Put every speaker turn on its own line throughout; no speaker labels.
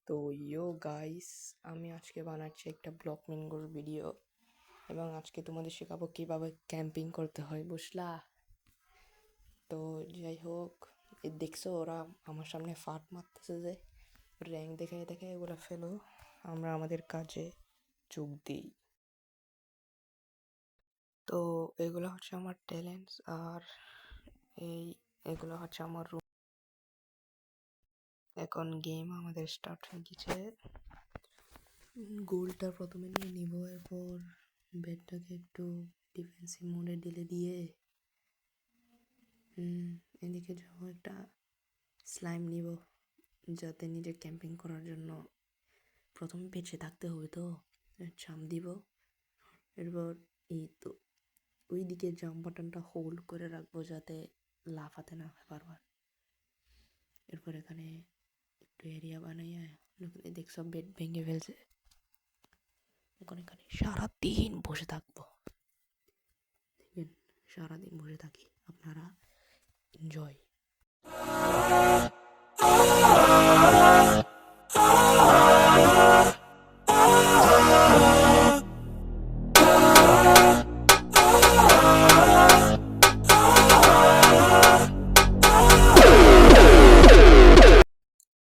তো গাইস, আমি আজকে বানাচ্ছি একটা ব্লক মিনগোর ভিডিও এবং আজকে তোমাদের শেখাবো কিভাবে ক্যাম্পিং করতে হয়, বুঝলা? তো যাই হোক, দেখছো ওরা আমার সামনে ফাট মারতেছে যে র্যাঙ্ক দেখে দেখে এগুলো ফেলো, আমরা আমাদের কাজে যোগ দিই। তো এগুলো হচ্ছে আমার ট্যালেন্টস, আর এগুলো হচ্ছে আমার রুম। এখন গেম আমাদের স্টার্ট হয়ে গেছে। গোলটা প্রথমে নিয়ে নিব, এরপর ব্যাটটাকে একটু ডিফেন্সিভ মোডে ঢেলে দিয়ে এদিকে যাব, একটা স্লাইম নিব যাতে নিজে ক্যাম্পিং করার জন্য প্রথমে বেঁচে থাকতে হবে। তো জাম্প দিব, এরপর এই তো ওই দিকে জাম্প বাটনটা হোল্ড করে রাখবো যাতে লাফাতে না হয় বারবার। এরপর এখানে একটু এরিয়া বানাইয়া দেখছো বেড ভেঙে ফেলছে, এখন এখানে সারাদিন বসে থাকবো। দেখবেন সারাদিন বসে থাকি, আপনারা এনজয়।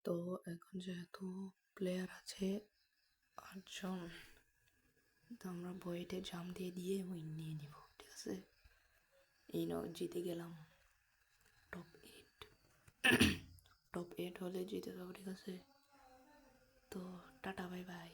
তো এখন যেহেতু প্লেয়ার আছে 8 জন, তো আমরা বইতে জাম দিয়ে দিয়ে উইন নিয়ে নিব, ঠিক আছে? এই নাও, জিতে গেলাম। টপ 8 টপ 8 হলে জিতে যাবো, ঠিক আছে? তো টাটা, বাই বাই।